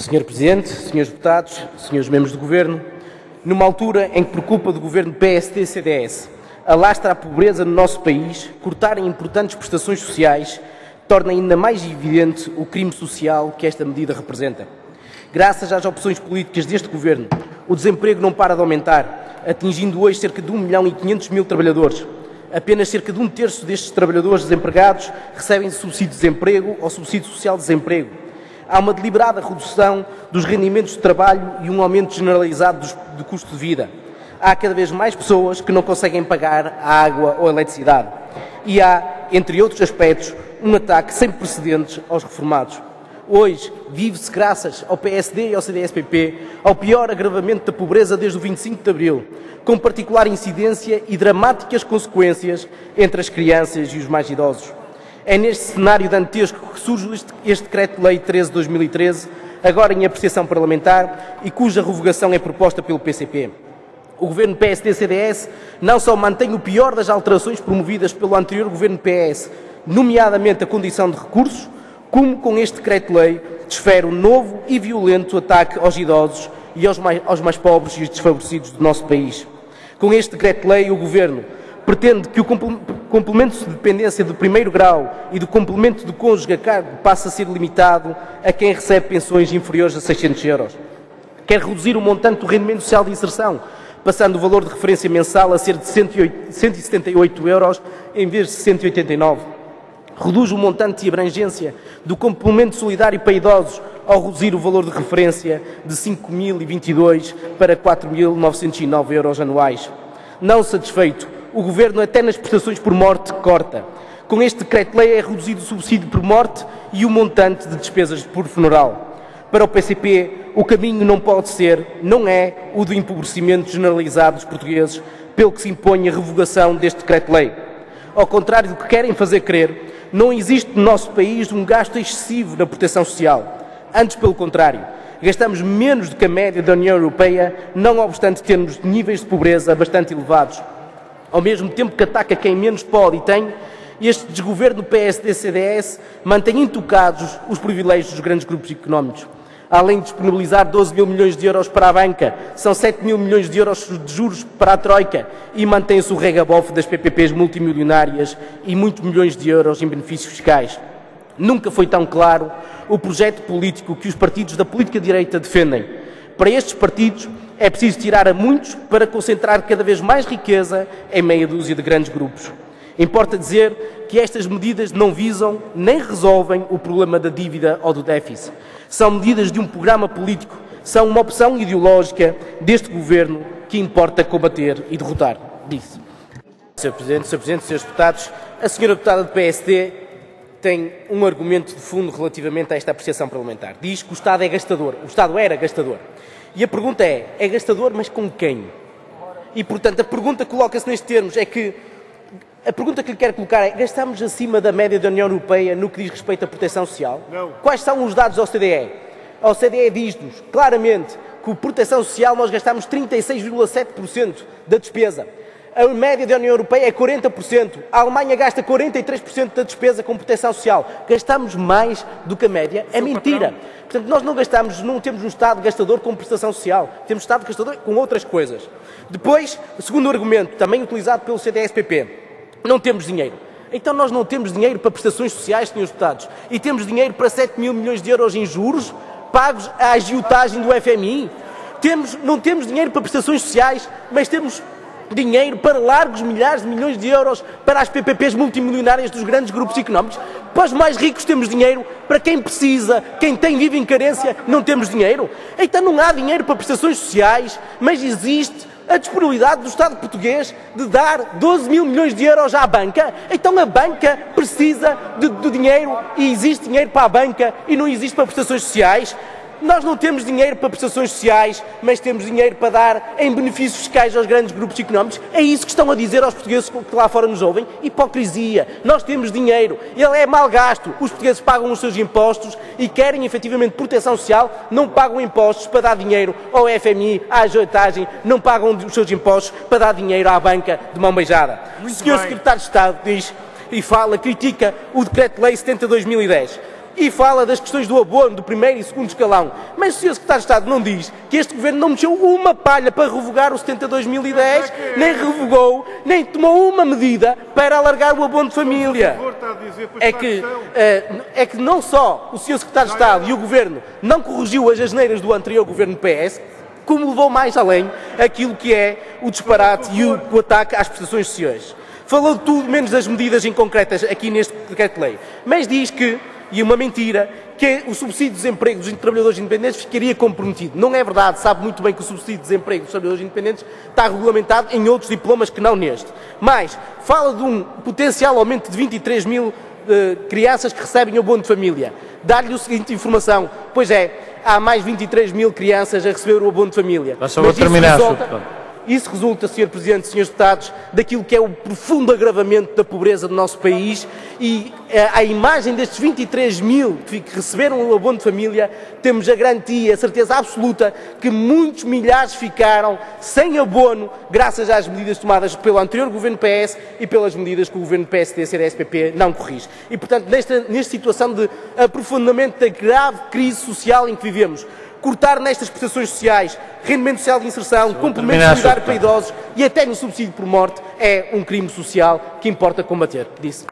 Senhor Presidente, Senhores Deputados, Senhores Membros do Governo, numa altura em que, por culpa do Governo PSD-CDS, alastra a pobreza no nosso país, cortar em importantes prestações sociais torna ainda mais evidente o crime social que esta medida representa. Graças às opções políticas deste Governo, o desemprego não para de aumentar, atingindo hoje cerca de 1.500.000 trabalhadores. Apenas cerca de um terço destes trabalhadores desempregados recebem subsídio de desemprego ou subsídio social de desemprego. Há uma deliberada redução dos rendimentos de trabalho e um aumento generalizado do custo de vida. Há cada vez mais pessoas que não conseguem pagar a água ou a eletricidade. E há, entre outros aspectos, um ataque sem precedentes aos reformados. Hoje, vive-se, graças ao PSD e ao CDS-PP, ao pior agravamento da pobreza desde o 25 de Abril, com particular incidência e dramáticas consequências entre as crianças e os mais idosos. É neste cenário dantesco que surge este Decreto-Lei 13/2013, agora em apreciação parlamentar e cuja revogação é proposta pelo PCP. O Governo PSD-CDS não só mantém o pior das alterações promovidas pelo anterior Governo PS, nomeadamente a condição de recursos, como com este Decreto-Lei desfere um novo e violento ataque aos idosos e aos mais pobres e os desfavorecidos do nosso país. Com este Decreto-Lei, o Governo pretende que o complemento de dependência de primeiro grau e do complemento de cônjuge a cargo passe a ser limitado a quem recebe pensões inferiores a 600 euros. Quer reduzir o montante do rendimento social de inserção, passando o valor de referência mensal a ser de 178 euros em vez de 189. Reduz o montante de abrangência do complemento solidário para idosos ao reduzir o valor de referência de 5.022 para 4.909 euros anuais. Não satisfeito, o Governo até nas prestações por morte corta. Com este Decreto-Lei é reduzido o subsídio por morte e o montante de despesas por funeral. Para o PCP, o caminho não pode ser, não é, o do empobrecimento generalizado dos portugueses, pelo que se impõe a revogação deste Decreto-Lei. Ao contrário do que querem fazer crer, não existe no nosso país um gasto excessivo na proteção social. Antes, pelo contrário, gastamos menos do que a média da União Europeia, não obstante termos níveis de pobreza bastante elevados. Ao mesmo tempo que ataca quem menos pode e tem, este desgoverno PSD-CDS mantém intocados os privilégios dos grandes grupos económicos. Além de disponibilizar 12 mil milhões de euros para a banca, são 7 mil milhões de euros de juros para a Troika e mantém-se o regabofe das PPPs multimilionárias e muitos milhões de euros em benefícios fiscais. Nunca foi tão claro o projeto político que os partidos da política direita defendem. Para estes partidos é preciso tirar a muitos para concentrar cada vez mais riqueza em meia dúzia de grandes grupos. Importa dizer que estas medidas não visam nem resolvem o problema da dívida ou do déficit. São medidas de um programa político, são uma opção ideológica deste Governo que importa combater e derrotar. Disse. Sr. Presidente, Srs. Deputados, a senhora deputada do PSD tem um argumento de fundo relativamente a esta apreciação parlamentar. Diz que o Estado é gastador. O Estado era gastador. E a pergunta é gastador, mas com quem? E, portanto, a pergunta coloca-se nestes termos, a pergunta que lhe quero colocar é: gastamos acima da média da União Europeia no que diz respeito à proteção social? Não. Quais são os dados da OCDE? A OCDE diz-nos claramente que a proteção social nós gastamos 36,7% da despesa. A média da União Europeia é 40%. A Alemanha gasta 43% da despesa com proteção social. Gastamos mais do que a média? É mentira. Portanto, nós não temos um Estado gastador com prestação social. Temos um Estado gastador com outras coisas. Depois, o segundo argumento, também utilizado pelo CDS-PP. Não temos dinheiro. Então nós não temos dinheiro para prestações sociais, senhores deputados, e temos dinheiro para 7 mil milhões de euros em juros pagos à agiotagem do FMI. Não temos dinheiro para prestações sociais, mas temos dinheiro para largos milhares de milhões de euros para as PPPs multimilionárias dos grandes grupos económicos. Para os mais ricos temos dinheiro, para quem precisa, quem vive em carência, não temos dinheiro. Então não há dinheiro para prestações sociais, mas existe a disponibilidade do Estado português de dar 12 mil milhões de euros à banca. Então a banca precisa de dinheiro e existe dinheiro para a banca e não existe para prestações sociais. Nós não temos dinheiro para prestações sociais, mas temos dinheiro para dar em benefícios fiscais aos grandes grupos económicos. É isso que estão a dizer aos portugueses que lá fora nos ouvem? Hipocrisia. Nós temos dinheiro. Ele é mal gasto. Os portugueses pagam os seus impostos e querem efetivamente proteção social, não pagam impostos para dar dinheiro ao FMI, à agiotagem, não pagam os seus impostos para dar dinheiro à banca de mão beijada. O Sr. Secretário de Estado diz e critica o Decreto-Lei 70/2010. e fala das questões do abono do primeiro e segundo escalão. Mas o Sr. Secretário de Estado não diz que este Governo não mexeu uma palha para revogar o 70/2010, nem revogou, nem tomou uma medida para alargar o abono de família. É que não só o Sr. Secretário de Estado e o Governo não corrigiu as asneiras do anterior Governo PS, como levou mais além aquilo que é o disparate e o ataque às prestações sociais. Falou de tudo, menos das medidas em concretas aqui neste decreto-lei. Mas diz que, e uma mentira, que o subsídio de desemprego dos trabalhadores independentes ficaria comprometido. Não é verdade, sabe muito bem que o subsídio de desemprego dos trabalhadores independentes está regulamentado em outros diplomas que não neste. Mas fala de um potencial aumento de 23 mil crianças que recebem o abono de família. Dá-lhe a seguinte informação, pois é, há mais 23 mil crianças a receber o abono de família. Mas isso resulta, Sr. Presidente, Srs. Deputados, daquilo que é o profundo agravamento da pobreza do nosso país e à imagem destes 23 mil que receberam o abono de família, temos a garantia, a certeza absoluta que muitos milhares ficaram sem abono graças às medidas tomadas pelo anterior Governo PS e pelas medidas que o Governo PSD, CDS-PP não corrige. E, portanto, nesta situação de aprofundamento da grave crise social em que vivemos, cortar nestas prestações sociais, rendimento social de inserção, complemento solidário para idosos e até no subsídio por morte é um crime social que importa combater. Disse.